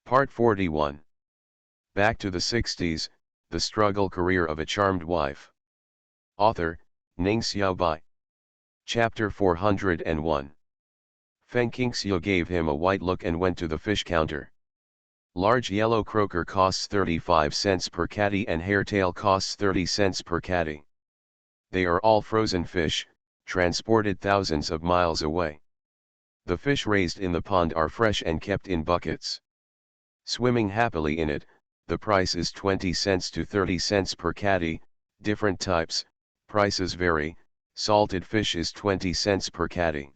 Part 41. Back to the 60s, the struggle career of a charmed wife. Author, Ning Xiaobai. Chapter 401. Feng Qingxiu gave him a white look and went to the fish counter. Large yellow croaker costs 35 cents per catty and hairtail costs 30 cents per catty. They are all frozen fish, transported thousands of miles away. The fish raised in the pond are fresh and kept in buckets. Swimming happily in it, the price is 20 cents to 30 cents per catty, different types, prices vary, salted fish is 20 cents per catty.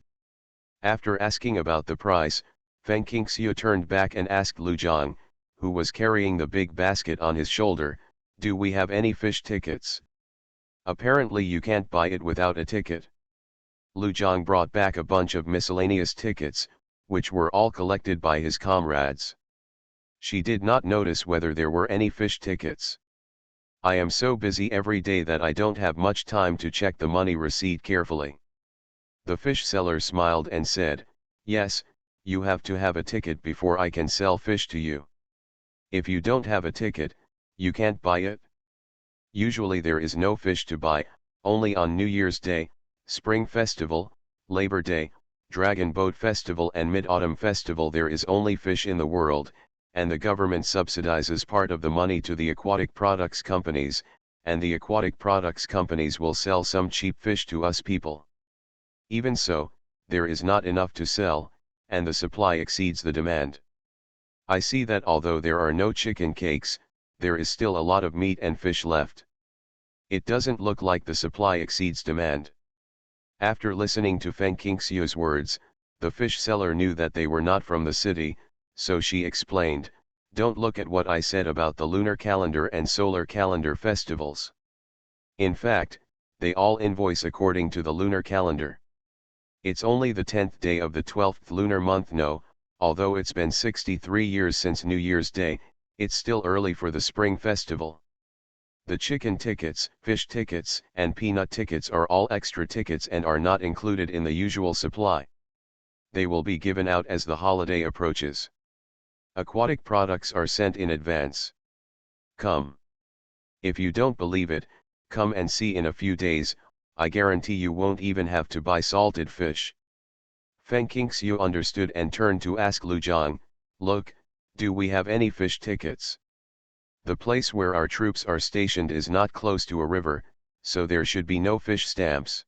After asking about the price, Feng Qingxiu turned back and asked Lu Zhang, who was carrying the big basket on his shoulder, "Do we have any fish tickets?" "Apparently you can't buy it without a ticket." Lu Zhang brought back a bunch of miscellaneous tickets, which were all collected by his comrades. She did not notice whether there were any fish tickets. "I am so busy every day that I don't have much time to check the money receipt carefully." The fish seller smiled and said, "Yes, you have to have a ticket before I can sell fish to you. If you don't have a ticket, you can't buy it. Usually there is no fish to buy, only on New Year's Day, Spring Festival, Labor Day, Dragon Boat Festival and Mid-Autumn Festival there is only fish in the world, and the government subsidizes part of the money to the aquatic products companies, and the aquatic products companies will sell some cheap fish to us people. Even so, there is not enough to sell, and the supply exceeds the demand. I see that although there are no chicken cakes, there is still a lot of meat and fish left. It doesn't look like the supply exceeds demand." After listening to Feng Qingxiu's words, the fish seller knew that they were not from the city, so she explained, "Don't look at what I said about the lunar calendar and solar calendar festivals. In fact, they all invoice according to the lunar calendar. It's only the 10th day of the 12th lunar month. No, although it's been 63 years since New Year's Day, it's still early for the spring festival. The chicken tickets, fish tickets, and peanut tickets are all extra tickets and are not included in the usual supply. They will be given out as the holiday approaches. Aquatic products are sent in advance. Come. If you don't believe it, come and see in a few days. I guarantee you won't even have to buy salted fish." Feng Qingxiu understood and turned to ask Lu Zhang, "Look, do we have any fish tickets? The place where our troops are stationed is not close to a river, so there should be no fish stamps.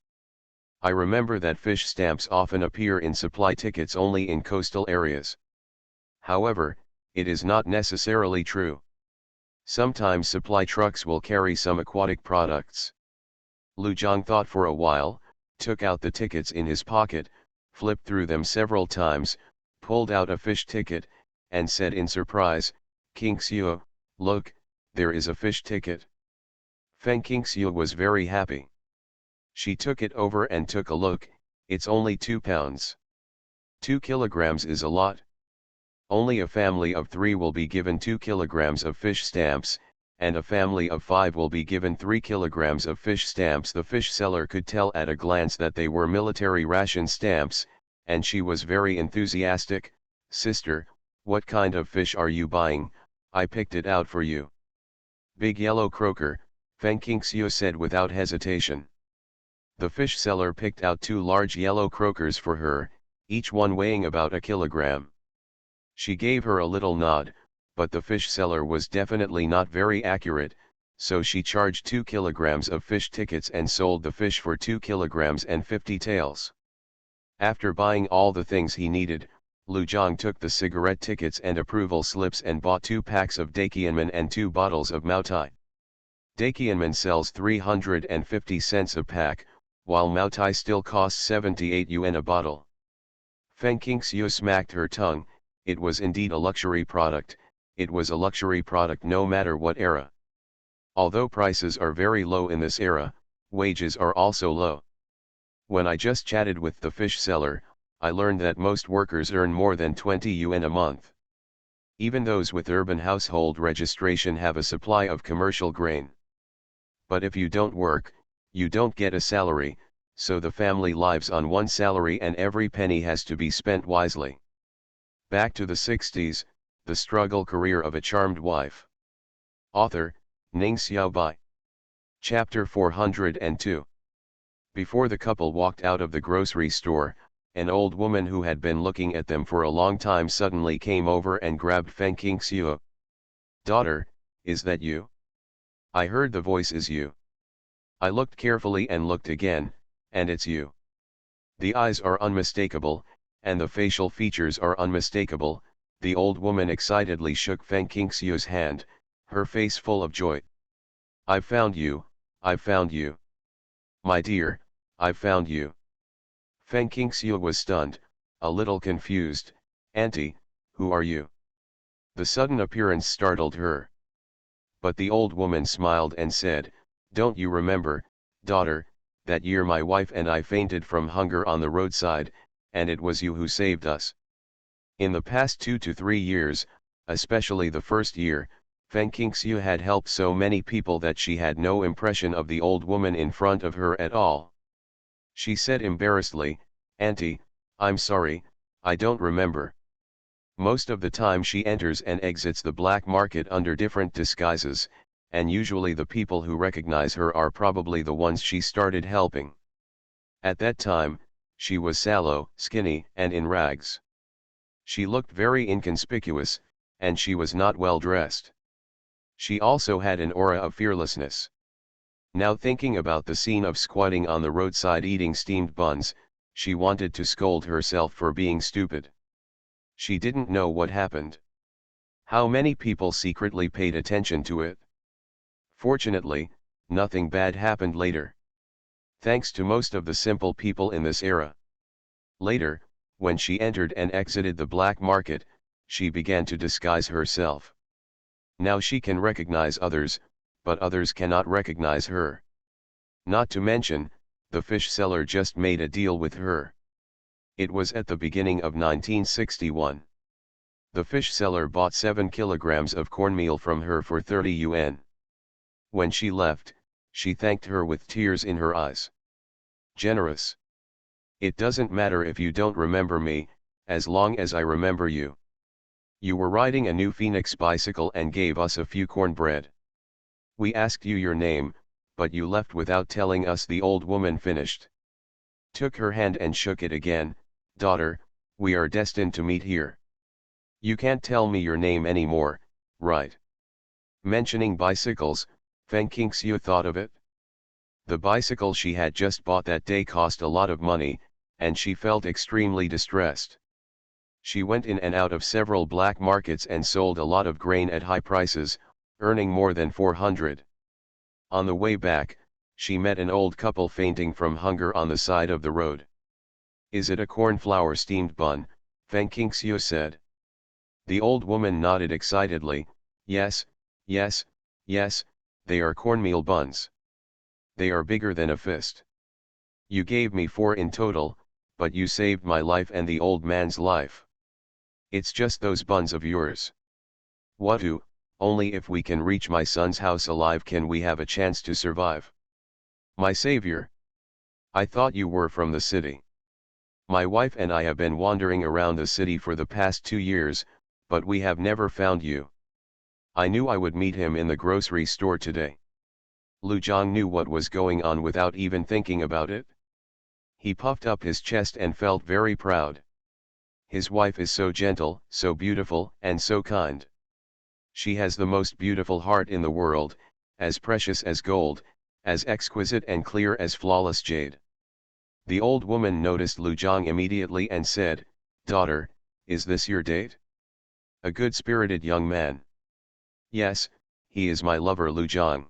I remember that fish stamps often appear in supply tickets only in coastal areas. However, it is not necessarily true. Sometimes supply trucks will carry some aquatic products." Lu Zhang thought for a while, took out the tickets in his pocket, flipped through them several times, pulled out a fish ticket, and said in surprise, "Qingxiu, look, there is a fish ticket." Feng Qingxiu was very happy. She took it over and took a look. "It's only 2 pounds. 2 kilograms is a lot. Only a family of 3 will be given 2 kilograms of fish stamps, and a family of 5 will be given 3 kilograms of fish stamps." The fish seller could tell at a glance that they were military ration stamps, and she was very enthusiastic. "Sister, what kind of fish are you buying? I picked it out for you." "Big yellow croaker," Feng Qingxiu said without hesitation. The fish seller picked out 2 large yellow croakers for her, each one weighing about a kilogram. She gave her a little nod, but the fish seller was definitely not very accurate, so she charged 2 kilograms of fish tickets and sold the fish for 2 kilograms and 50 taels. After buying all the things he needed, Lu Zhang took the cigarette tickets and approval slips and bought 2 packs of Daqianmen and 2 bottles of Maotai. Daqianmen sells 350 cents a pack, while Maotai still costs 78 yuan a bottle. Feng Qingxiu smacked her tongue. It was indeed a luxury product. It was a luxury product no matter what era. Although prices are very low in this era, wages are also low. When I just chatted with the fish seller, I learned that most workers earn more than 20 yuan a month. Even those with urban household registration have a supply of commercial grain. But if you don't work, you don't get a salary, so the family lives on one salary and every penny has to be spent wisely. Back to the 60s, The Struggle Career of a Charmed Wife. Author, Ning Xiaobai. Chapter 402. Before the couple walked out of the grocery store, an old woman who had been looking at them for a long time suddenly came over and grabbed Feng Qingxiu. "Daughter, is that you? I heard the voice is you." I looked carefully and looked again, and it's you. The eyes are unmistakable, and the facial features are unmistakable. The old woman excitedly shook Feng Qingxiu's hand, her face full of joy. "I've found you, I've found you. My dear, I've found you." Feng Qingxiu was stunned, a little confused. "Auntie, who are you?" The sudden appearance startled her. But the old woman smiled and said, "Don't you remember, daughter, that year my wife and I fainted from hunger on the roadside, and it was you who saved us?" In the past 2 to 3 years, especially the first year, Feng Qingxiu had helped so many people that she had no impression of the old woman in front of her at all. She said embarrassedly, "Auntie, I'm sorry, I don't remember." Most of the time she enters and exits the black market under different disguises, and usually the people who recognize her are probably the ones she started helping. At that time, she was sallow, skinny, and in rags. She looked very inconspicuous, and she was not well dressed. She also had an aura of fearlessness. Now thinking about the scene of squatting on the roadside eating steamed buns, she wanted to scold herself for being stupid. She didn't know what happened. How many people secretly paid attention to it? Fortunately, nothing bad happened later. Thanks to most of the simple people in this era. Later, when she entered and exited the black market, she began to disguise herself. Now she can recognize others, but others cannot recognize her. Not to mention, the fish seller just made a deal with her. It was at the beginning of 1961. The fish seller bought 7 kilograms of cornmeal from her for 30 yuan. When she left, she thanked her with tears in her eyes. Generous. "It doesn't matter if you don't remember me, as long as I remember you. You were riding a new Phoenix bicycle and gave us a few cornbread. We asked you your name, but you left without telling us," the old woman finished. Took her hand and shook it again. "Daughter, we are destined to meet here. You can't tell me your name anymore, right?" Mentioning bicycles, Feng Qingxiu thought of it. The bicycle she had just bought that day cost a lot of money, and she felt extremely distressed. She went in and out of several black markets and sold a lot of grain at high prices, earning more than 400. On the way back, she met an old couple fainting from hunger on the side of the road. "Is it a cornflour steamed bun?" Feng Qingxiu said. The old woman nodded excitedly. "Yes, yes, yes, they are cornmeal buns. They are bigger than a fist. You gave me 4 in total, but you saved my life and the old man's life. It's just those buns of yours. Watu, only if we can reach my son's house alive can we have a chance to survive. My savior. I thought you were from the city. My wife and I have been wandering around the city for the past 2 years, but we have never found you. I knew I would meet him in the grocery store today." Lu Zhang knew what was going on without even thinking about it. He puffed up his chest and felt very proud. His wife is so gentle, so beautiful, and so kind. She has the most beautiful heart in the world, as precious as gold, as exquisite and clear as flawless jade. The old woman noticed Lu Zhang immediately and said, "Daughter, is this your date? A good-spirited young man." "Yes, he is my lover, Lu Zhang.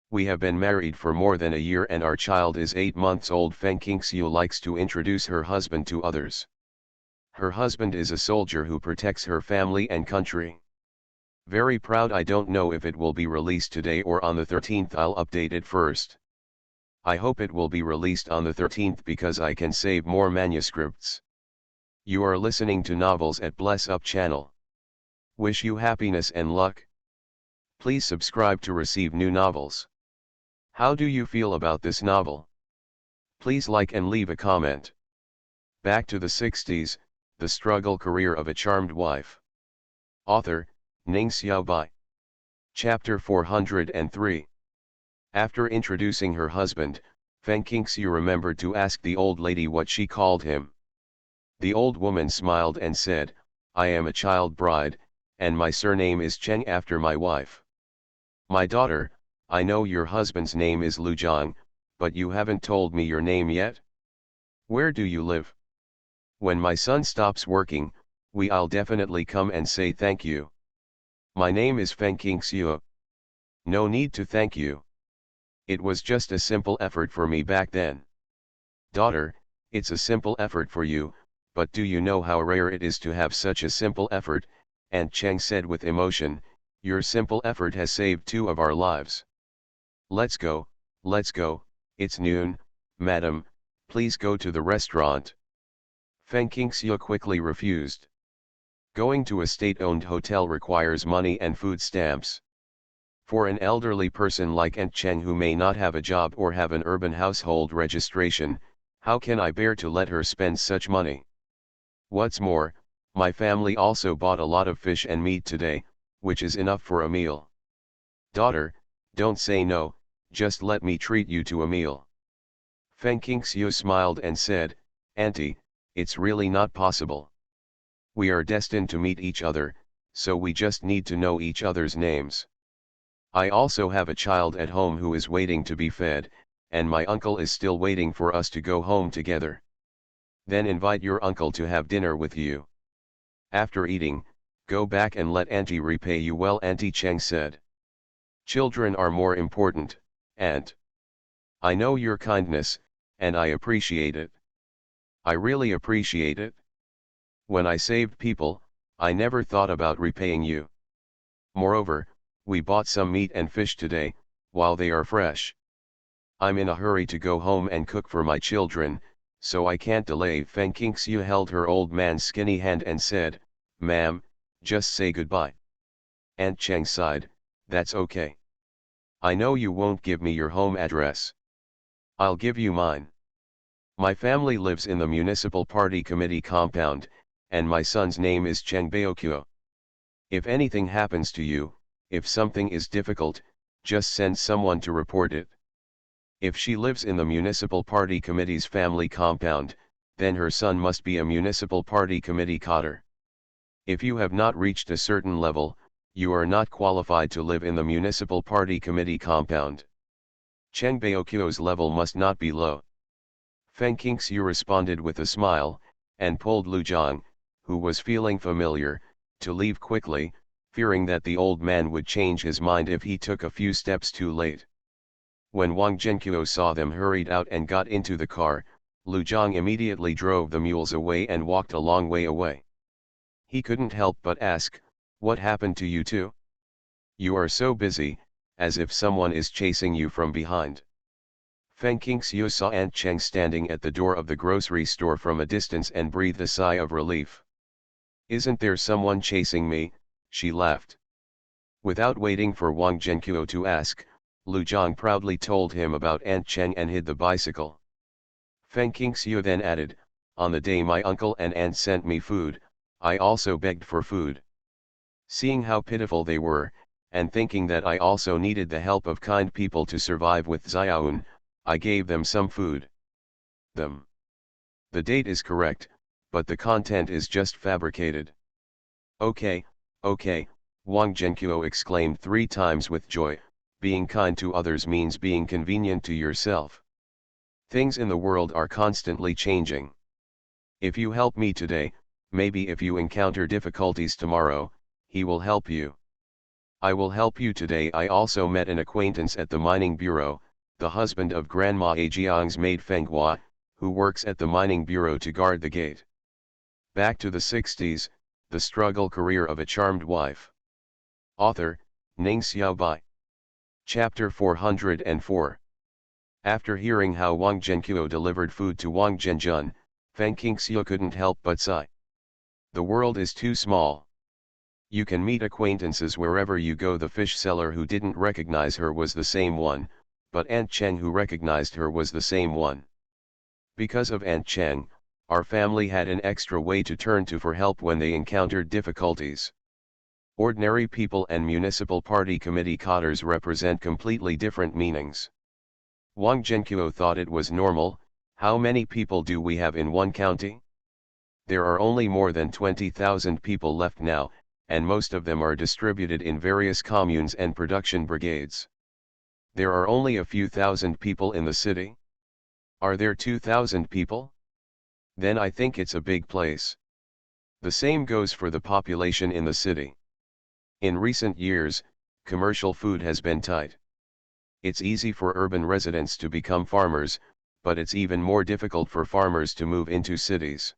We have been married for more than a year and our child is 8 months old." Feng Qingxiu likes to introduce her husband to others. Her husband is a soldier who protects her family and country. Very proud. I don't know if it will be released today or on the 13th. I'll update it first. I hope it will be released on the 13th because I can save more manuscripts. You are listening to Novels at Bless Up channel. Wish you happiness and luck. Please subscribe to receive new novels. How do you feel about this novel? Please like and leave a comment. Back to the 60s, the struggle career of a charmed wife. Author, Ning Xiaobai. Chapter 403. After introducing her husband, Feng Qingxiu remembered to ask the old lady what she called him. The old woman smiled and said, "I am a child bride, and my surname is Cheng after my wife. My daughter, I know your husband's name is Lu Zhang, but you haven't told me your name yet. Where do you live? When my son stops working, I'll definitely come and say thank you. My name is Feng Qingxiu. No need to thank you. It was just a simple effort for me back then." "Daughter, it's a simple effort for you, but do you know how rare it is to have such a simple effort?" Aunt Cheng said with emotion. "Your simple effort has saved 2 of our lives. Let's go, it's noon, madam, please go to the restaurant." Feng Qingxiu quickly refused. Going to a state-owned hotel requires money and food stamps. For an elderly person like Aunt Cheng who may not have a job or have an urban household registration, how can I bear to let her spend such money? What's more, my family also bought a lot of fish and meat today, which is enough for a meal. Daughter, don't say no, just let me treat you to a meal." Feng Qingxiu smiled and said, "Auntie, it's really not possible. We are destined to meet each other, so we just need to know each other's names. I also have a child at home who is waiting to be fed, and my uncle is still waiting for us to go home together. Then invite your uncle to have dinner with you. After eating, go back and let Auntie repay you well," Auntie Cheng said. "Children are more important, Aunt. I know your kindness, and I appreciate it. I really appreciate it. When I saved people, I never thought about repaying you. Moreover, we bought some meat and fish today, while they are fresh. I'm in a hurry to go home and cook for my children, so I can't delay." Feng Qingxiu held her old man's skinny hand and said, "Ma'am, just say goodbye." Aunt Cheng sighed, "That's okay. I know you won't give me your home address. I'll give you mine. My family lives in the municipal party committee compound, and my son's name is Cheng Baoqiu. If anything happens to you, if something is difficult, just send someone to report it. If she lives in the municipal party committee's family compound, then her son must be a municipal party committee cadre. If you have not reached a certain level, you are not qualified to live in the municipal party committee compound. Cheng Baoqiu's level must not be low." Feng Qingxiu responded with a smile, and pulled Lu Zhang, who was feeling familiar, to leave quickly, fearing that the old man would change his mind if he took a few steps too late. When Wang Zhenqiu saw them hurried out and got into the car, Lu Zhang immediately drove the mules away and walked a long way away. He couldn't help but ask, "What happened to you two? You are so busy, as if someone is chasing you from behind." Feng Qingxiu saw Aunt Cheng standing at the door of the grocery store from a distance and breathed a sigh of relief. "Isn't there someone chasing me?" she laughed. Without waiting for Wang Zhenqiu to ask, Lu Zhang proudly told him about Aunt Cheng and hid the bicycle. Feng Qingxiu then added, "On the day my uncle and aunt sent me food, I also begged for food. Seeing how pitiful they were, and thinking that I also needed the help of kind people to survive with Xiaoun, I gave them some food. Them. The date is correct, but the content is just fabricated." Okay, Wang Zhenqiu exclaimed 3 times with joy. Being kind to others means being convenient to yourself. Things in the world are constantly changing. If you help me today, maybe if you encounter difficulties tomorrow, he will help you. I will help you today. I also met an acquaintance at the mining bureau, the husband of Grandma Ajiang's maid Fenghua, who works at the mining bureau to guard the gate. Back to the 60s, the struggle career of a charmed wife. Author, Ning Xiaobai. Chapter 404. After hearing how Wang Zhenqiu delivered food to Wang Zhenjun, Feng Qingxiu couldn't help but sigh. The world is too small. You can meet acquaintances wherever you go. The fish seller who didn't recognize her was the same one, but Aunt Cheng who recognized her was the same one. Because of Aunt Cheng, our family had an extra way to turn to for help when they encountered difficulties. Ordinary people and municipal party committee cadres represent completely different meanings. Wang Zhenqiu thought it was normal. How many people do we have in one county? There are only more than 20,000 people left now, and most of them are distributed in various communes and production brigades. There are only a few thousand people in the city. Are there 2,000 people? Then I think it's a big place. The same goes for the population in the city. In recent years, commercial food has been tight. It's easy for urban residents to become farmers, but it's even more difficult for farmers to move into cities.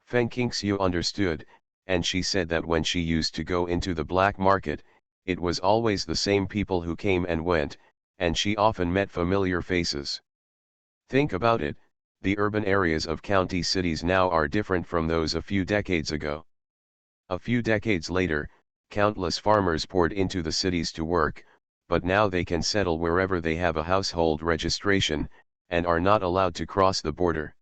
Feng Qingxiu understood, and she said that when she used to go into the black market, it was always the same people who came and went, and she often met familiar faces. Think about it, the urban areas of county cities now are different from those a few decades ago. A few decades later, countless farmers poured into the cities to work, but now they can settle wherever they have a household registration, and are not allowed to cross the border.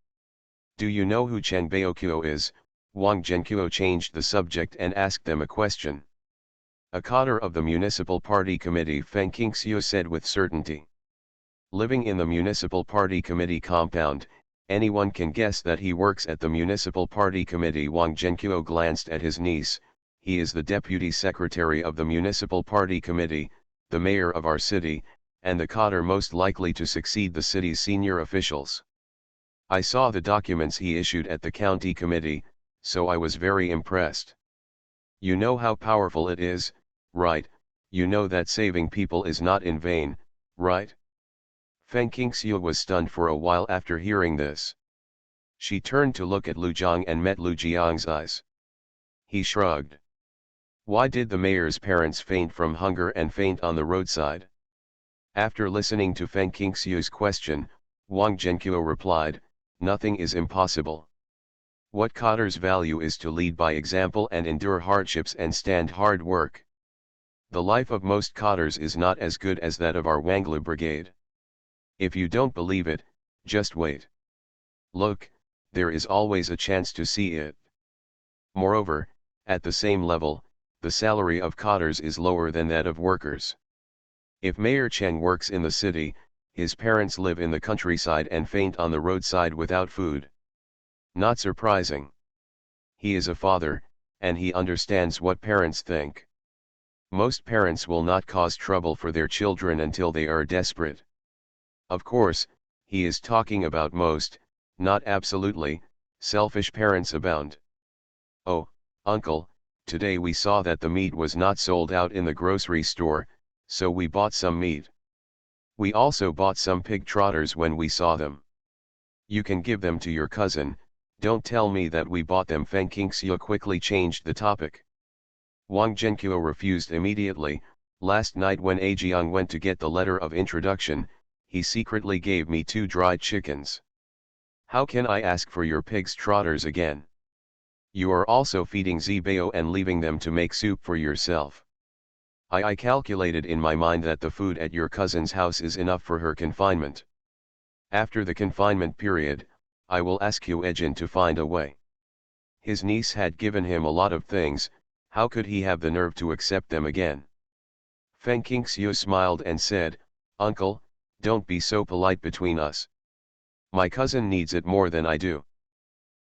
Do you know who Chen Baoqiu is? Wang Zhenqiu changed the subject and asked them a question. A cadre of the municipal party committee, Feng Qingxiu said with certainty. Living in the municipal party committee compound, anyone can guess that he works at the municipal party committee. Wang Zhenqiu glanced at his niece. He is the deputy secretary of the municipal party committee, the mayor of our city, and the cadre most likely to succeed the city's senior officials. I saw the documents he issued at the county committee, so I was very impressed. You know how powerful it is, right? You know that saving people is not in vain, right? Feng Qingxiu was stunned for a while after hearing this. She turned to look at Lu Jiang and met Lu Jiang's eyes. He shrugged. Why did the mayor's parents faint from hunger and faint on the roadside? After listening to Feng Qingxiu's question, Wang Zhenqiu replied, nothing is impossible. What cadre's value is to lead by example and endure hardships and stand hard work. The life of most cadres is not as good as that of our Wanglu brigade. If you don't believe it, just wait. Look, there is always a chance to see it. Moreover, at the same level, the salary of cadres is lower than that of workers. If Mayor Chen works in the city, his parents live in the countryside and faint on the roadside without food. Not surprising. He is a father, and he understands what parents think. Most parents will not cause trouble for their children until they are desperate. Of course, he is talking about most, not absolutely, selfish parents abound. Oh, uncle, today we saw that the meat was not sold out in the grocery store, so we bought some meat. We also bought some pig trotters when we saw them. You can give them to your cousin, don't tell me that we bought them. Feng Qingxiu quickly changed the topic. Wang Zhenqiu refused immediately. Last night when Ajiang went to get the letter of introduction, he secretly gave me 2 dried chickens. How can I ask for your pig's trotters again? You are also feeding Zibao and leaving them to make soup for yourself. I calculated in my mind that the food at your cousin's house is enough for her confinement. After the confinement period, I will ask Ejin to find a way. His niece had given him a lot of things, how could he have the nerve to accept them again? Feng Qingxiu smiled and said, Uncle, don't be so polite between us. My cousin needs it more than I do.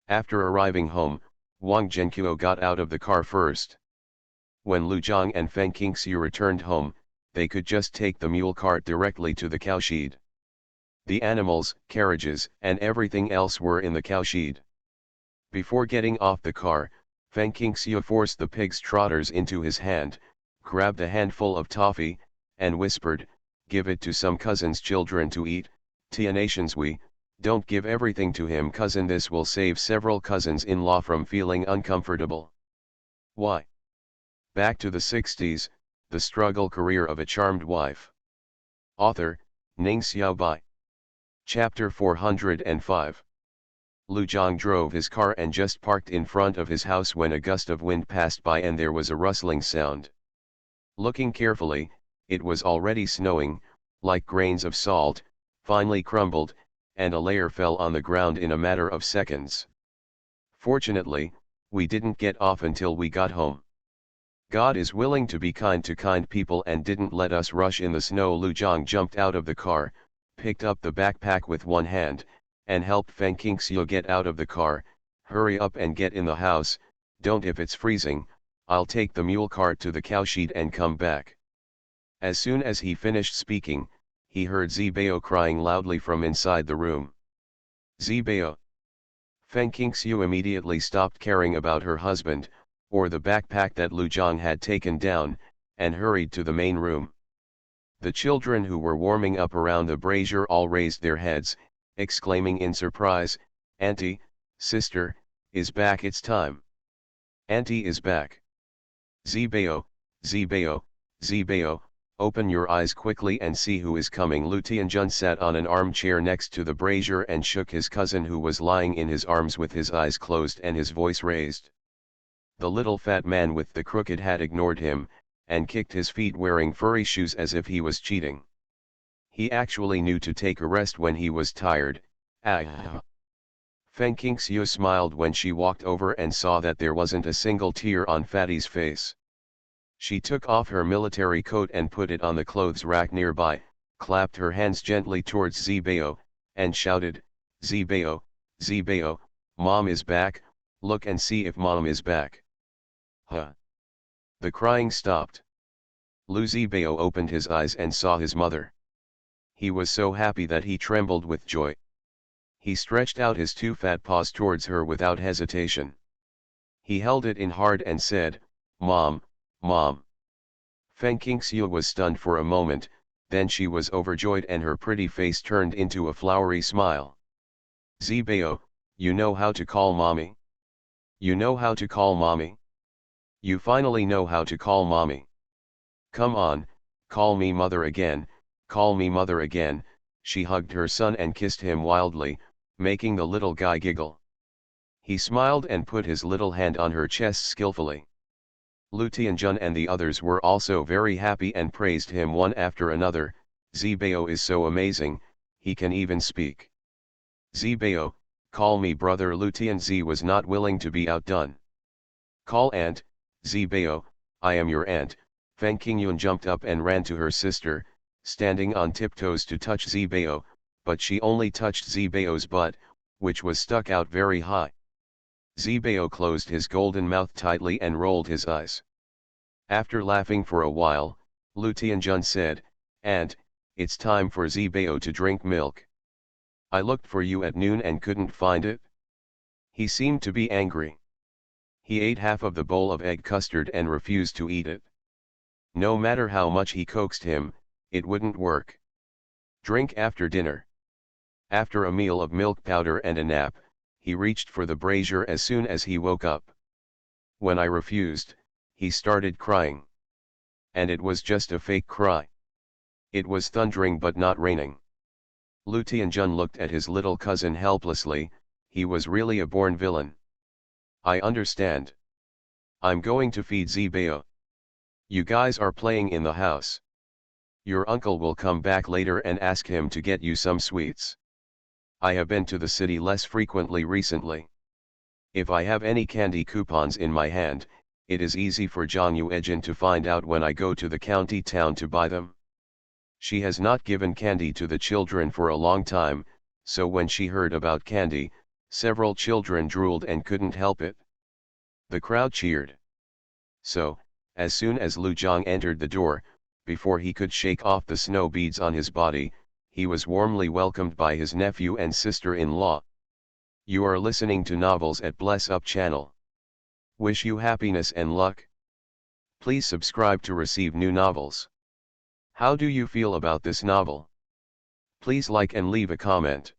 After arriving home, Wang Zhenqiu got out of the car first. When Lu Jiang and Feng Qingxiu returned home, they could just take the mule cart directly to the cowshed. The animals, carriages, and everything else were in the cowshed. Before getting off the car, Feng Qingxiu forced the pig's trotters into his hand, grabbed a handful of toffee, and whispered, give it to some cousin's children to eat. Tianations, we don't give everything to him cousin, this will save several cousins-in-law from feeling uncomfortable. Why? Back to the 60s, the struggle career of a charmed wife. Author, Ning Xiaobai. Chapter 405. Lu Jiang drove his car and just parked in front of his house when a gust of wind passed by and there was a rustling sound. Looking carefully, it was already snowing, like grains of salt, finely crumbled, and a layer fell on the ground in a matter of seconds. Fortunately, we didn't get off until we got home. God is willing to be kind to kind people and didn't let us rush in the snow. Lu Zhang jumped out of the car, picked up the backpack with one hand, and helped Feng Qingxiu get out of the car. Hurry up and get in the house, don't if it's freezing, I'll take the mule cart to the cowshed and come back. As soon as he finished speaking, he heard Zibao crying loudly from inside the room. Zibao. Feng Qingxiu immediately stopped caring about her husband, or the backpack that Lu Zhang had taken down, and hurried to the main room. The children who were warming up around the brazier all raised their heads, exclaiming in surprise, "Auntie, sister, is back, it's time. Auntie is back. Zibao, Zibao, Zibao, open your eyes quickly and see who is coming." Lu Tianjun sat on an armchair next to the brazier and shook his cousin who was lying in his arms with his eyes closed and his voice raised. The little fat man with the crooked hat ignored him, and kicked his feet wearing furry shoes as if he was cheating. He actually knew to take a rest when he was tired. Ah. Feng Qingxiu smiled when she walked over and saw that there wasn't a single tear on Fatty's face. She took off her military coat and put it on the clothes rack nearby, clapped her hands gently towards Zibao, and shouted, "Zibao, Zibao, Mom is back, look and see if Mom is back." Huh. The crying stopped. Lu Zibao opened his eyes and saw his mother. He was so happy that he trembled with joy. He stretched out his two fat paws towards her without hesitation. He held it in hard and said, "Mom, Mom." Feng Qingxiu was stunned for a moment, then she was overjoyed and her pretty face turned into a flowery smile. "Zibao, you know how to call mommy? You know how to call mommy? You finally know how to call mommy. Come on, call me mother again, call me mother again." She hugged her son and kissed him wildly, making the little guy giggle. He smiled and put his little hand on her chest skillfully. Lu Tianjun and the others were also very happy and praised him one after another. "Zibao is so amazing, he can even speak." "Zibao, call me brother." Lu Tianzi was not willing to be outdone. "Call aunt, Zibao, I am your aunt." Feng Qingyun jumped up and ran to her sister, standing on tiptoes to touch Zibao, but she only touched Zibao's butt, which was stuck out very high. Zibao closed his golden mouth tightly and rolled his eyes. After laughing for a while, Lu Tianjun said, "Aunt, it's time for Zibao to drink milk. I looked for you at noon and couldn't find it." He seemed to be angry. He ate half of the bowl of egg custard and refused to eat it. No matter how much he coaxed him, it wouldn't work. "Drink after dinner." After a meal of milk powder and a nap, he reached for the brazier as soon as he woke up. When I refused, he started crying. And it was just a fake cry. It was thundering but not raining. Lu Tianjun looked at his little cousin helplessly. He was really a born villain. "I understand. I'm going to feed Zibao. You guys are playing in the house. Your uncle will come back later and ask him to get you some sweets. I have been to the city less frequently recently. If I have any candy coupons in my hand, it is easy for Zhang Yuejin to find out when I go to the county town to buy them." She has not given candy to the children for a long time, so when she heard about candy, several children drooled and couldn't help it. The crowd cheered. So, as soon as Lu Zhang entered the door, before he could shake off the snow beads on his body, he was warmly welcomed by his nephew and sister-in-law. You are listening to Novels at Bless Up channel. Wish you happiness and luck. Please subscribe to receive new novels. How do you feel about this novel? Please like and leave a comment.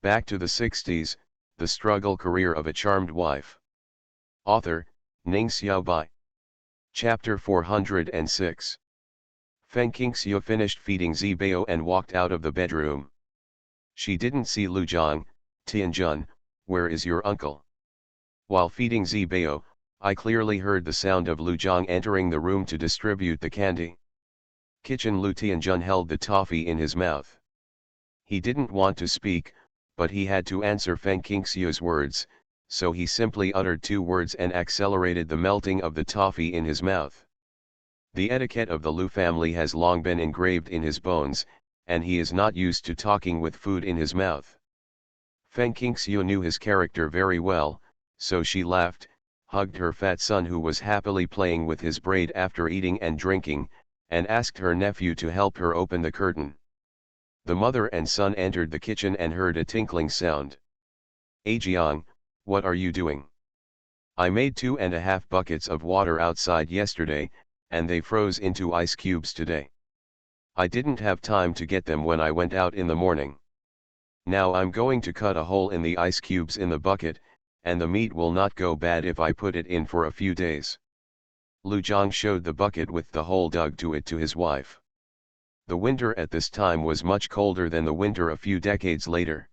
Back to the 60s, The Struggle Career of a Charmed Wife. Author, Ning Xiaobai. Chapter 406. Feng Qingxiu finished feeding Zibao and walked out of the bedroom. She didn't see Lu Zhang. "Tianjun, where is your uncle?" While feeding Zibao, I clearly heard the sound of Lu Zhang entering the room to distribute the candy. Kitchen. Lu Tianjun held the toffee in his mouth. He didn't want to speak, but he had to answer Feng Qingxiu's words. so he simply uttered 2 words and accelerated the melting of the toffee in his mouth. The etiquette of the Lu family has long been engraved in his bones, and he is not used to talking with food in his mouth. Feng Qingxiu knew his character very well, so she laughed, hugged her fat son who was happily playing with his braid after eating and drinking, and asked her nephew to help her open the curtain. The mother and son entered the kitchen and heard a tinkling sound. "Ajiang, what are you doing?" "I made 2.5 buckets of water outside yesterday, and they froze into ice cubes today. I didn't have time to get them when I went out in the morning. Now I'm going to cut a hole in the ice cubes in the bucket, and the meat will not go bad if I put it in for a few days." Lu Zhang showed the bucket with the hole dug to it to his wife. The winter at this time was much colder than the winter a few decades later.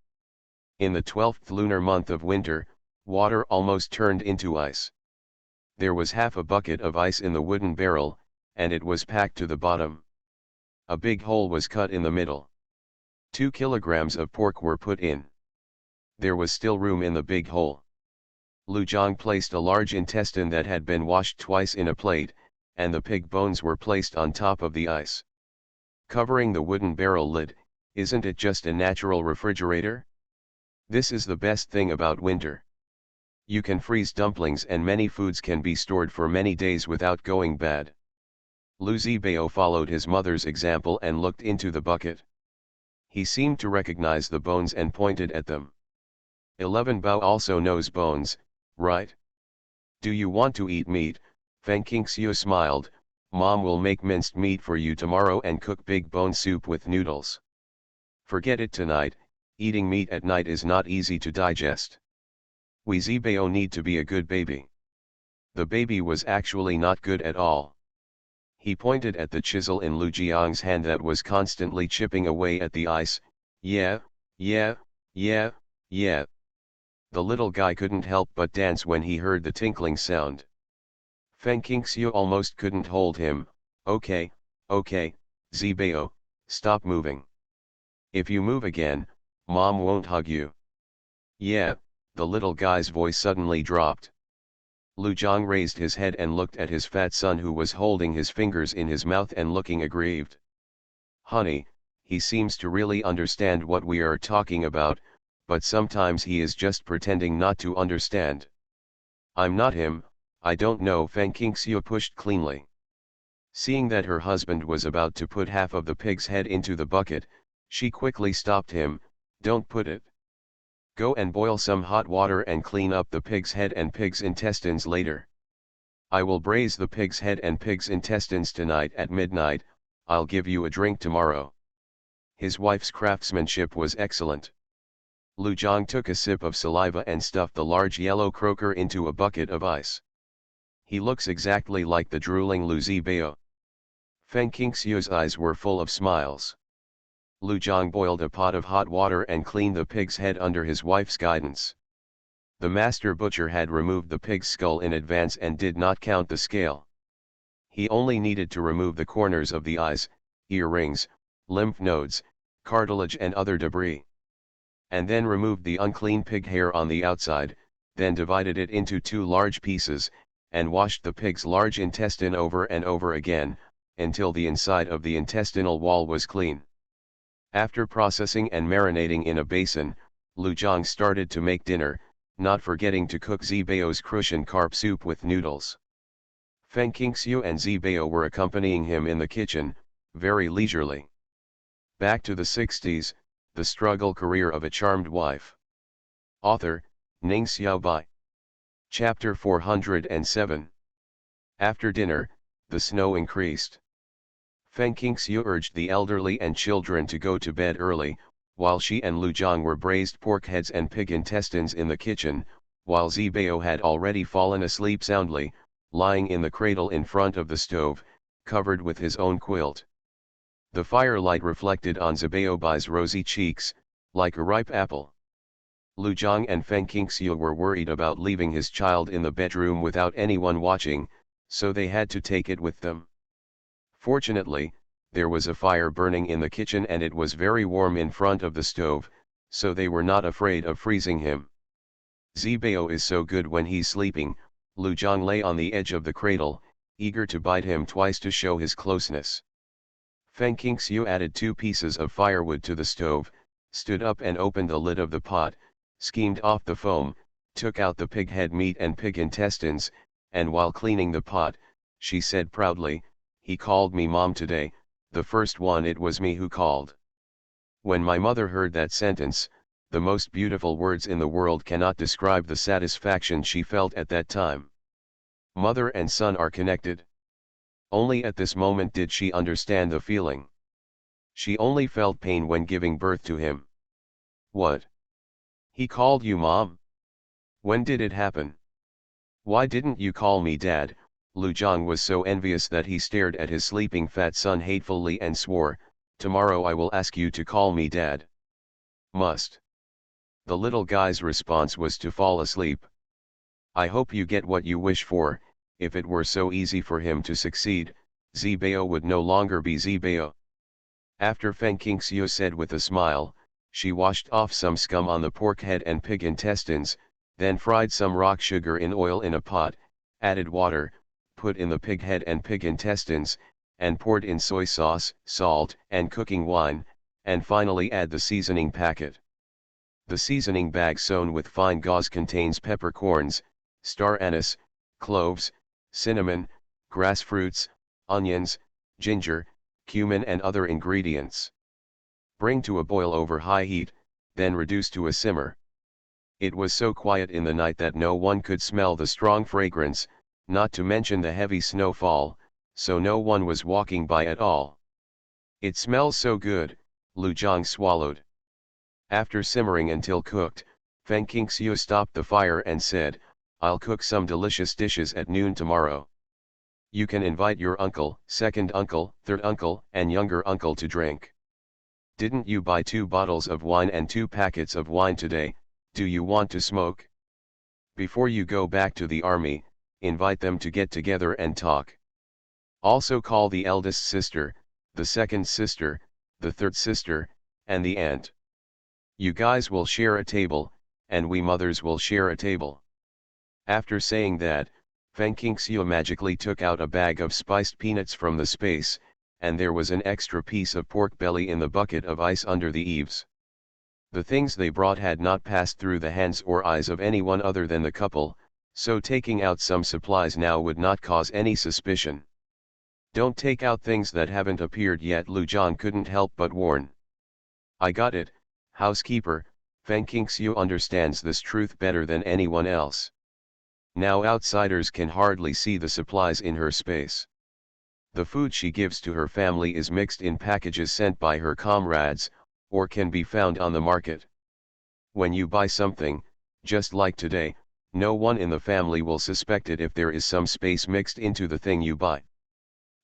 In the 12th lunar month of winter, water almost turned into ice. There was half a bucket of ice in the wooden barrel, and it was packed to the bottom. A big hole was cut in the middle. 2 kilograms of pork were put in. There was still room in the big hole. Lu Zhang placed a large intestine that had been washed twice in a plate, and the pig bones were placed on top of the ice. Covering the wooden barrel lid, isn't it just a natural refrigerator? This is the best thing about winter. You can freeze dumplings and many foods can be stored for many days without going bad. Lu Zibao followed his mother's example and looked into the bucket. He seemed to recognize the bones and pointed at them. 11 Bao also knows bones, right? Do you want to eat meat? Feng Qingxiu smiled. Mom will make minced meat for you tomorrow and cook big bone soup with noodles. Forget it tonight, eating meat at night is not easy to digest. We Zibao need to be a good baby. The baby was actually not good at all. He pointed at the chisel in Lu Jiang's hand that was constantly chipping away at the ice. Yeah, yeah, yeah, yeah. The little guy couldn't help but dance when he heard the tinkling sound. Feng Qingxiu almost couldn't hold him. Okay, Zibao, stop moving. If you move again, Mom won't hug you. Yeah, the little guy's voice suddenly dropped. Lu Zhang raised his head and looked at his fat son who was holding his fingers in his mouth and looking aggrieved. Honey, he seems to really understand what we are talking about, but sometimes he is just pretending not to understand. I'm not him, I don't know. Feng Qingxiu pushed cleanly. Seeing that her husband was about to put half of the pig's head into the bucket, she quickly stopped him. Don't put it. Go and boil some hot water and clean up the pig's head and pig's intestines later. I will braise the pig's head and pig's intestines tonight at midnight. I'll give you a drink tomorrow. His wife's craftsmanship was excellent. Lu Zhang took a sip of saliva and stuffed the large yellow croaker into a bucket of ice. He looks exactly like the drooling Lu Zibao. Feng Qingxiu's eyes were full of smiles. Lu Zhang boiled a pot of hot water and cleaned the pig's head under his wife's guidance. The master butcher had removed the pig's skull in advance and did not count the scale. He only needed to remove the corners of the eyes, earrings, lymph nodes, cartilage and other debris. And then removed the unclean pig hair on the outside, then divided it into 2 large pieces, and washed the pig's large intestine over and over again, until the inside of the intestinal wall was clean. After processing and marinating in a basin, Lu Zhang started to make dinner, not forgetting to cook Zibao's crucian carp soup with noodles. Feng Qingxiu and Zibao were accompanying him in the kitchen, very leisurely. Back to the 60s, the struggle career of a charmed wife. Author, Ning Xiaobai. Chapter 407. After dinner, the snow increased. Feng Qingxiu urged the elderly and children to go to bed early, while she and Lu Zhang were braised pork heads and pig intestines in the kitchen, while Zibao had already fallen asleep soundly, lying in the cradle in front of the stove, covered with his own quilt. The firelight reflected on Zibaobai's rosy cheeks, like a ripe apple. Lu Zhang and Feng Qingxiu were worried about leaving his child in the bedroom without anyone watching, so they had to take it with them. Fortunately, there was a fire burning in the kitchen and it was very warm in front of the stove, so they were not afraid of freezing him. Zibao is so good when he's sleeping. Lu Zhang lay on the edge of the cradle, eager to bite him twice to show his closeness. Feng Qingxiu added 2 pieces of firewood to the stove, stood up and opened the lid of the pot, skimmed off the foam, took out the pig head meat and pig intestines, and while cleaning the pot, she said proudly, "He called me mom today, the first one. It was me who called." When my mother heard that sentence, the most beautiful words in the world cannot describe the satisfaction she felt at that time. Mother and son are connected. Only at this moment did she understand the feeling. She only felt pain when giving birth to him. What? He called you mom? When did it happen? Why didn't you call me dad? Lu Zhang was so envious that he stared at his sleeping fat son hatefully and swore, "Tomorrow I will ask you to call me dad." Must. The little guy's response was to fall asleep. I hope you get what you wish for. If it were so easy for him to succeed, Zibao would no longer be Zibao. After Feng Qingxiu said with a smile, she washed off some scum on the pork head and pig intestines, then fried some rock sugar in oil in a pot, added water, put in the pig head and pig intestines, and poured in soy sauce, salt, and cooking wine, and finally add the seasoning packet. The seasoning bag sewn with fine gauze contains peppercorns, star anise, cloves, cinnamon, grass fruits, onions, ginger, cumin and other ingredients. Bring to a boil over high heat, then reduce to a simmer. It was so quiet in the night that no one could smell the strong fragrance, not to mention the heavy snowfall, so no one was walking by at all. It smells so good, Lu Zhang swallowed. After simmering until cooked, Feng Qingxiu stopped the fire and said, "I'll cook some delicious dishes at noon tomorrow. You can invite your uncle, second uncle, third uncle, and younger uncle to drink. Didn't you buy 2 bottles of wine and 2 packets of wine today? Do you want to smoke? Before you go back to the army, invite them to get together and talk. Also call the eldest sister, the second sister, the third sister, and the aunt. You guys will share a table, and we mothers will share a table." After saying that, Feng Qingxiu magically took out a bag of spiced peanuts from the space, and there was an extra piece of pork belly in the bucket of ice under the eaves. The things they brought had not passed through the hands or eyes of anyone other than the couple, so taking out some supplies now would not cause any suspicion. "Don't take out things that haven't appeared yet," Lu Zhang couldn't help but warn. "I got it, housekeeper." Feng Qingxiu understands this truth better than anyone else. Now outsiders can hardly see the supplies in her space. The food she gives to her family is mixed in packages sent by her comrades, or can be found on the market. When you buy something, just like today, no one in the family will suspect it if there is some space mixed into the thing you buy.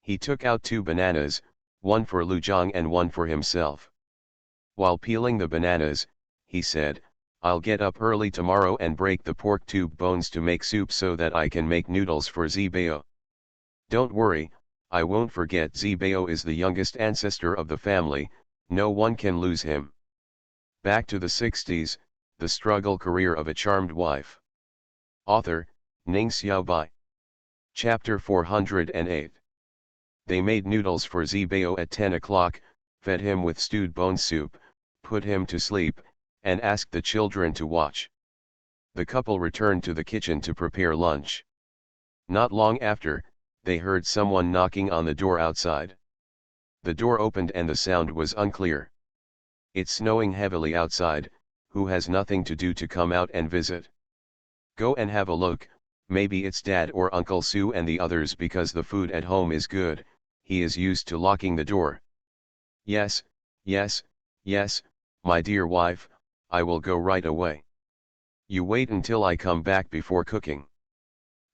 He took out 2 bananas, one for Lu Zhang and one for himself. While peeling the bananas, he said, "I'll get up early tomorrow and break the pork tube bones to make soup so that I can make noodles for Zibao. Don't worry, I won't forget. Zibao is the youngest ancestor of the family, no one can lose him." Back to the 60s, the struggle career of a charmed wife. Author, Ning Xiaobai. Chapter 408. They made noodles for Zibao at 10 o'clock, fed him with stewed bone soup, put him to sleep, and asked the children to watch. The couple returned to the kitchen to prepare lunch. Not long after, they heard someone knocking on the door outside. The door opened and the sound was unclear. "It's snowing heavily outside, who has nothing to do to come out and visit? Go and have a look, maybe it's Dad or Uncle Sue and the others because the food at home is good, he is used to locking the door." "Yes, yes, yes, my dear wife, I will go right away. You wait until I come back before cooking."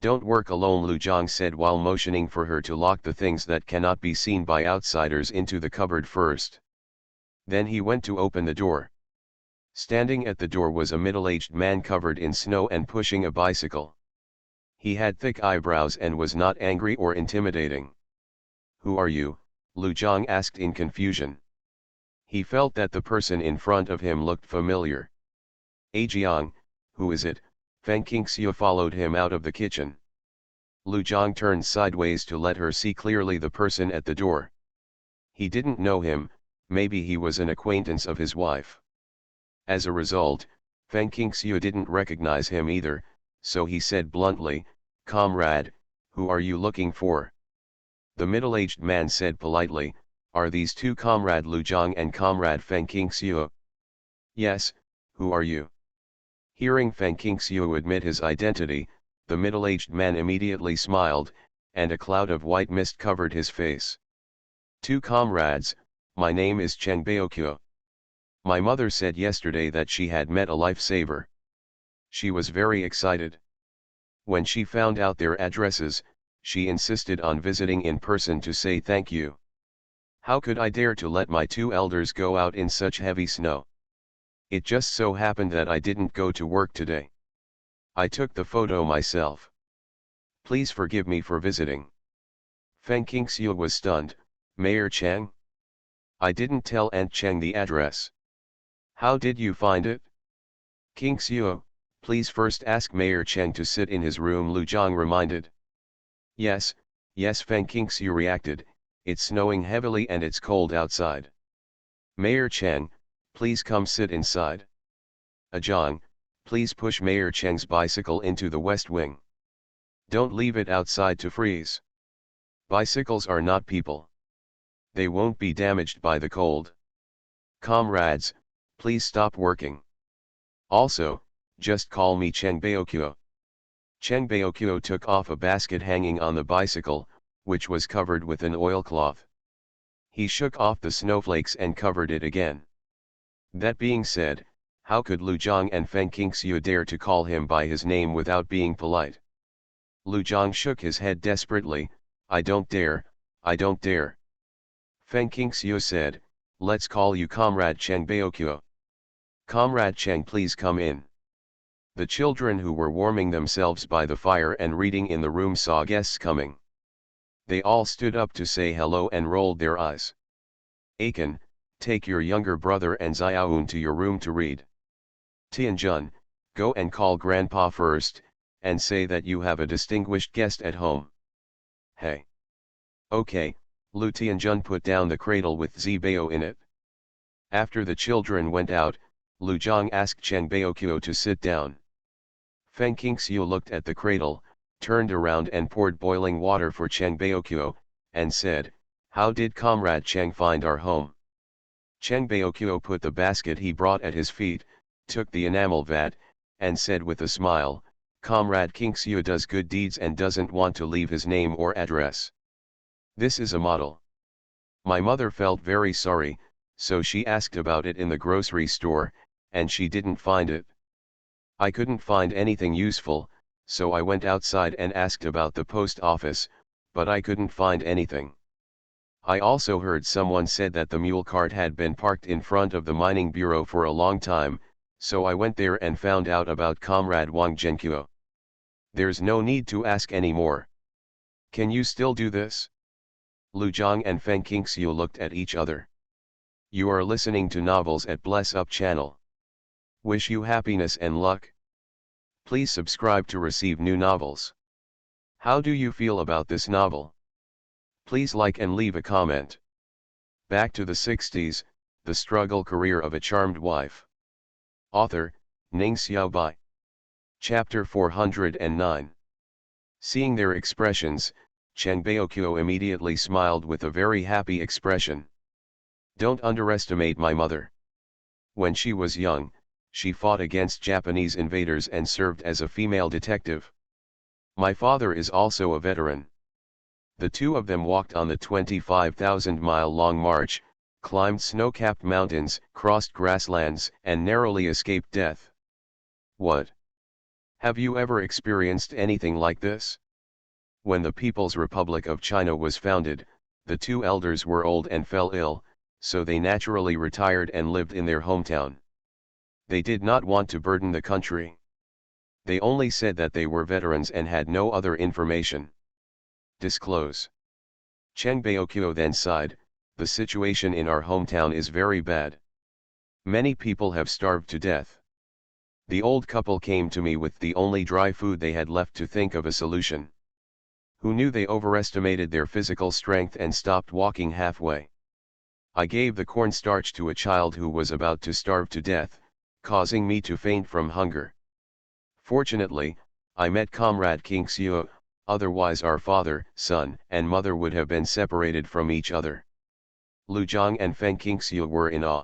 "Don't work alone," Lu Zhang said while motioning for her to lock the things that cannot be seen by outsiders into the cupboard first. Then he went to open the door. Standing at the door was a middle-aged man covered in snow and pushing a bicycle. He had thick eyebrows and was not angry or intimidating. "Who are you?" Lu Zhang asked in confusion. He felt that the person in front of him looked familiar. "Ajiang, who is it?" Feng Qingxiu followed him out of the kitchen. Lu Zhang turned sideways to let her see clearly the person at the door. He didn't know him, maybe he was an acquaintance of his wife. As a result, Feng Qingxiu didn't recognize him either, so he said bluntly, "Comrade, who are you looking for?" The middle-aged man said politely, "Are these two Comrade Lu Zhang and Comrade Feng Qingxiu?" "Yes, who are you?" Hearing Feng Qingxiu admit his identity, the middle-aged man immediately smiled, and a cloud of white mist covered his face. "Two comrades, my name is Cheng Baoqiu. My mother said yesterday that she had met a lifesaver. She was very excited. When she found out their addresses, she insisted on visiting in person to say thank you. How could I dare to let my two elders go out in such heavy snow? It just so happened that I didn't go to work today. I took the photo myself. Please forgive me for visiting." Feng Qingxiu was stunned. "Mayor Cheng? I didn't tell Aunt Cheng the address. How did you find it?" "Qingxiu, please first ask Mayor Cheng to sit in his room," Lu Zhang reminded. Yes, Feng Qingxiu reacted, "It's snowing heavily and it's cold outside. Mayor Cheng, please come sit inside. Zhang, please push Mayor Cheng's bicycle into the west wing. Don't leave it outside to freeze. Bicycles are not people. They won't be damaged by the cold. Comrades, please stop working. Also, just call me Cheng Baoqiu." Cheng Baoqiu took off a basket hanging on the bicycle, which was covered with an oilcloth. He shook off the snowflakes and covered it again. That being said, how could Lu Zhang and Feng Qingxiu dare to call him by his name without being polite? Lu Zhang shook his head desperately, "I don't dare, I don't dare." Feng Qingxiu said, "Let's call you Comrade Cheng Baoqiu. Comrade Cheng, please come in." The children who were warming themselves by the fire and reading in the room saw guests coming. They all stood up to say hello and rolled their eyes. "Akin, take your younger brother and Xiaoun to your room to read. Tianjun, go and call Grandpa first, and say that you have a distinguished guest at home." "Hey." "Okay." Lu Tianjun put down the cradle with Zibao in it. After the children went out, Lu Zhang asked Cheng Baoqiu to sit down. Feng Qingxiu looked at the cradle, turned around and poured boiling water for Cheng Baoqiu, and said, "How did Comrade Cheng find our home?" Cheng Baoqiu put the basket he brought at his feet, took the enamel vat, and said with a smile, "Comrade Qingxiu does good deeds and doesn't want to leave his name or address. This is a model. My mother felt very sorry, so she asked about it in the grocery store, and she didn't find it. I couldn't find anything useful, so I went outside and asked about the post office, but I couldn't find anything. I also heard someone said that the mule cart had been parked in front of the mining bureau for a long time, so I went there and found out about Comrade Wang Zhenqiu. There's no need to ask any more. Can you still do this?" Lu Zhang and Feng Qingxiu looked at each other. You are listening to Novels at Bless Up channel. Wish you happiness and luck. Please subscribe to receive new novels. How do you feel about this novel? Please like and leave a comment. Back to the 60s, The Struggle Career of a Charmed Wife. Author, Ning Xiaobai. Chapter 409. Seeing their expressions, Cheng Baoqiu immediately smiled with a very happy expression. Don't underestimate my mother. When she was young, she fought against Japanese invaders and served as a female detective. My father is also a veteran. The two of them walked on the 25,000-mile-long march, climbed snow-capped mountains, crossed grasslands, and narrowly escaped death. What? Have you ever experienced anything like this? When the People's Republic of China was founded, the two elders were old and fell ill, so they naturally retired and lived in their hometown. They did not want to burden the country. They only said that they were veterans and had no other information. Disclose. Cheng Baoqiu then sighed, the situation in our hometown is very bad. Many people have starved to death. The old couple came to me with the only dry food they had left to think of a solution. Who knew they overestimated their physical strength and stopped walking halfway? I gave the cornstarch to a child who was about to starve to death, causing me to faint from hunger. Fortunately, I met Comrade King Xiu, otherwise our father, son, and mother would have been separated from each other. Lu Zhang and Feng Qingxiu were in awe.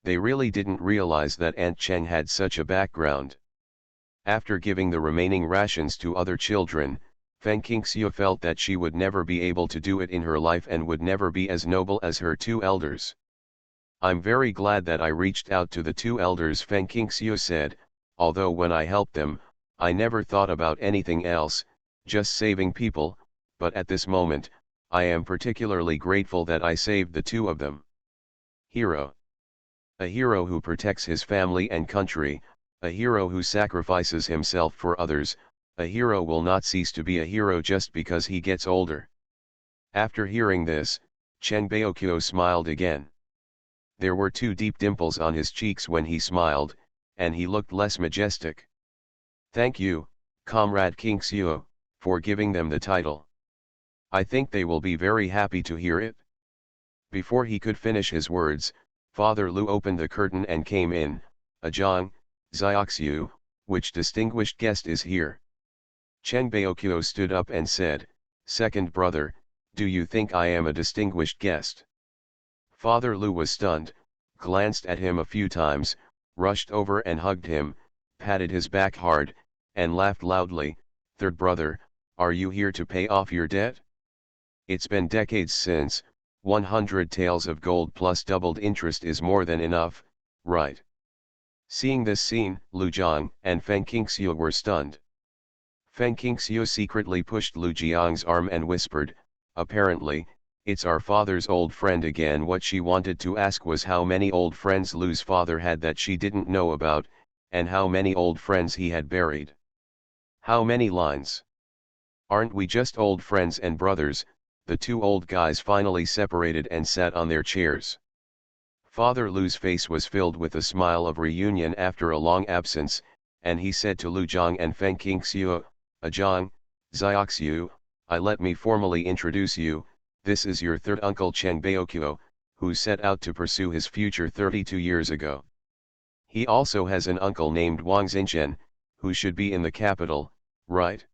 They really didn't realize that Aunt Cheng had such a background. After giving the remaining rations to other children, Feng Qingxiu felt that she would never be able to do it in her life and would never be as noble as her two elders. I'm very glad that I reached out to the two elders, Feng Qingxiu said, although when I helped them, I never thought about anything else, just saving people, but at this moment, I am particularly grateful that I saved the two of them. Hero. A hero who protects his family and country, a hero who sacrifices himself for others, a hero will not cease to be a hero just because he gets older. After hearing this, Chen Baoqiu smiled again. There were two deep dimples on his cheeks when he smiled, and he looked less majestic. Thank you, Comrade King Xiu, for giving them the title. I think they will be very happy to hear it. Before he could finish his words, Father Lu opened the curtain and came in. Zhang, Xiaoxiu, which distinguished guest is here? Cheng Baoqiu stood up and said, Second brother, do you think I am a distinguished guest? Father Lu was stunned, glanced at him a few times, rushed over and hugged him, patted his back hard, and laughed loudly. Third brother, are you here to pay off your debt? It's been decades since, 100 taels of gold plus doubled interest is more than enough, right? Seeing this scene, Lu Zhang and Feng Qingxiu were stunned. Feng Qingxiu secretly pushed Lu Jiang's arm and whispered, apparently, it's our father's old friend again. What she wanted to ask was how many old friends Lu's father had that she didn't know about, and how many old friends he had buried. How many lines? Aren't we just old friends and brothers? The two old guys finally separated and sat on their chairs. Father Lu's face was filled with a smile of reunion after a long absence, and he said to Lu Zhang and Feng Qingxiu, Zhang, Xiaoxiu, let me formally introduce you, this is your third uncle Cheng Baoqiu, who set out to pursue his future 32 years ago. He also has an uncle named Wang Xinchen, who should be in the capital, right?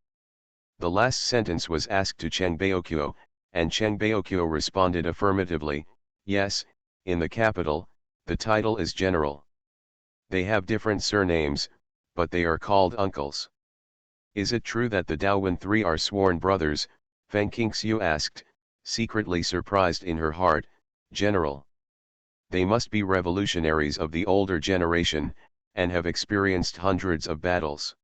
The last sentence was asked to Cheng Baoqiu, and Cheng Baoqiu responded affirmatively, yes, in the capital, the title is general. They have different surnames, but they are called uncles. Is it true that the Daowen three are sworn brothers? Feng Qingxiu asked, secretly surprised in her heart. General. They must be revolutionaries of the older generation, and have experienced hundreds of battles.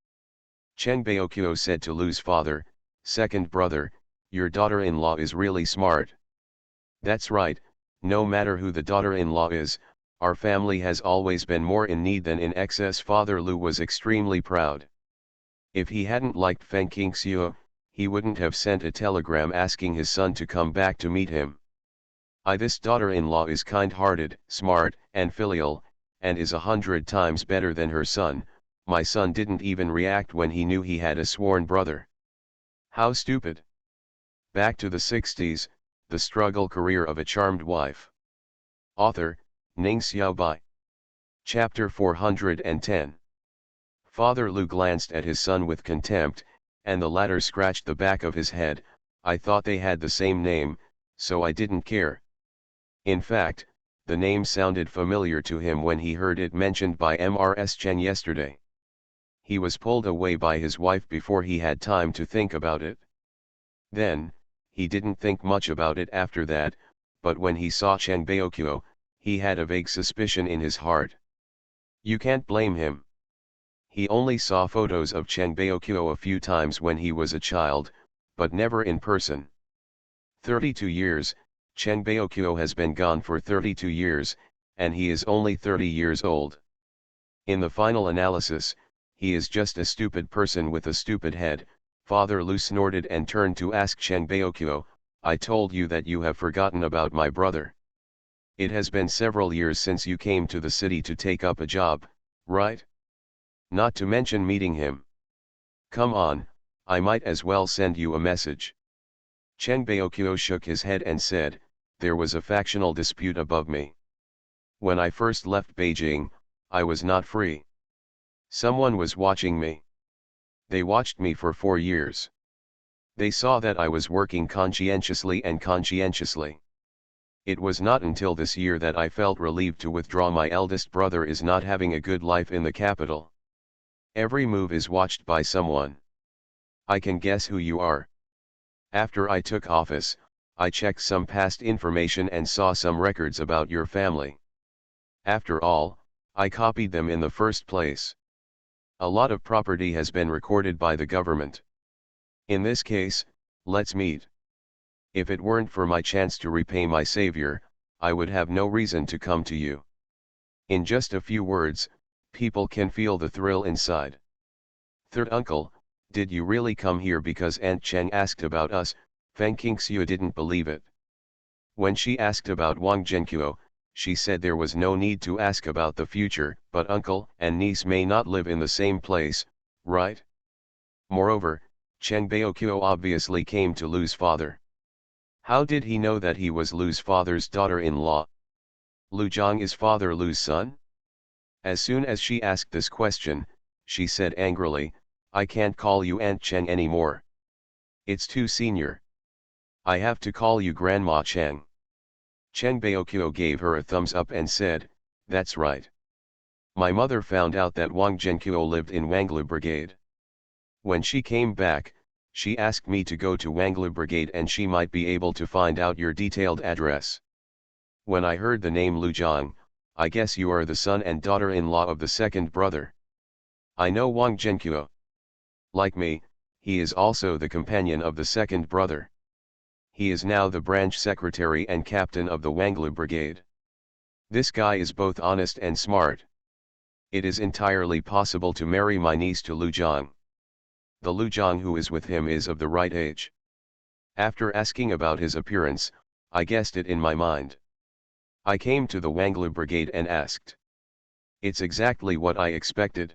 Cheng Baoqiu said to Lu's father, second brother, your daughter-in-law is really smart. That's right, no matter who the daughter-in-law is, our family has always been more in need than in excess. Father Lu was extremely proud. If he hadn't liked Feng Qingxiu, he wouldn't have sent a telegram asking his son to come back to meet him. This daughter-in-law is kind-hearted, smart, and filial, and is 100 times better than her son. My son didn't even react when he knew he had a sworn brother. How stupid. Back to the 60s, the struggle career of a charmed wife. Author, Ning Xiaobai. Chapter 410. Father Lu glanced at his son with contempt, and the latter scratched the back of his head. I thought they had the same name, so I didn't care. In fact, the name sounded familiar to him when he heard it mentioned by Mrs. Chen yesterday. He was pulled away by his wife before he had time to think about it. Then, he didn't think much about it after that, but when he saw Cheng Baoqiu, he had a vague suspicion in his heart. You can't blame him. He only saw photos of Cheng Baoqiu a few times when he was a child, but never in person. 32 years, Cheng Baoqiu has been gone for 32 years, and he is only 30 years old. In the final analysis, he is just a stupid person with a stupid head. Father Lu snorted and turned to ask Cheng Baoqiu, I told you that you have forgotten about my brother. It has been several years since you came to the city to take up a job, right? Not to mention meeting him. Come on, I might as well send you a message. Cheng Baokyo shook his head and said, there was a factional dispute above me. When I first left Beijing, I was not free. Someone was watching me. They watched me for 4 years. They saw that I was working conscientiously and conscientiously. It was not until this year that I felt relieved to withdraw. My eldest brother is not having a good life in the capital. Every move is watched by someone. I can guess who you are. After I took office, I checked some past information and saw some records about your family. After all, I copied them in the first place. A lot of property has been recorded by the government. In this case, let's meet. If it weren't for my chance to repay my savior, I would have no reason to come to you. In just a few words, people can feel the thrill inside. Third uncle, did you really come here because Aunt Cheng asked about us? Feng Qingxiu didn't believe it. When she asked about Wang Zhenqiu, she said there was no need to ask about the future, but uncle and niece may not live in the same place, right? Moreover, Cheng Baokyo obviously came to Lu's father. How did he know that he was Lu's father's daughter-in-law? Lu Zhang is Father Lu's son? As soon as she asked this question, she said angrily, I can't call you Aunt Cheng anymore. It's too senior. I have to call you Grandma Cheng. Cheng Baokyo gave her a thumbs up and said, that's right. My mother found out that Wang Zhenqiu lived in Wanglu Brigade. When she came back, she asked me to go to Wanglu Brigade and she might be able to find out your detailed address. When I heard the name Lu Zhang, I guess you are the son and daughter-in-law of the second brother. I know Wang Zhenqiu. Like me, he is also the companion of the second brother. He is now the branch secretary and captain of the Wanglu Brigade. This guy is both honest and smart. It is entirely possible to marry my niece to Lu Zhang. The Lu Zhang who is with him is of the right age. After asking about his appearance, I guessed it in my mind. I came to the Wanglu Brigade and asked. It's exactly what I expected.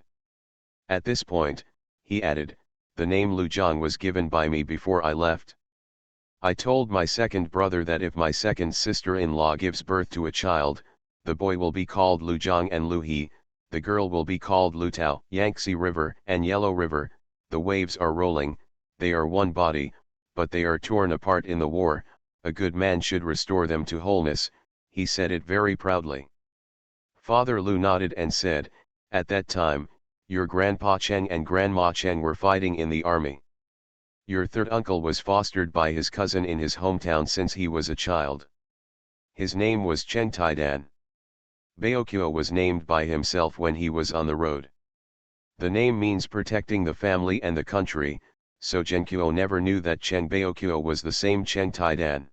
At this point, he added, the name Lu Zhang was given by me before I left. I told my second brother that if my second sister-in-law gives birth to a child, the boy will be called Lu Zhang and Lu He, the girl will be called Lu Tao. Yangtze River and Yellow River, the waves are rolling, they are one body, but they are torn apart in the war, a good man should restore them to wholeness, he said it very proudly. Father Lu nodded and said, at that time, your Grandpa Cheng and Grandma Cheng were fighting in the army. Your third uncle was fostered by his cousin in his hometown since he was a child. His name was Cheng Taidan. Baokyo was named by himself when he was on the road. The name means protecting the family and the country, so Zhenqiu never knew that Cheng Baokyo was the same Cheng Taidan.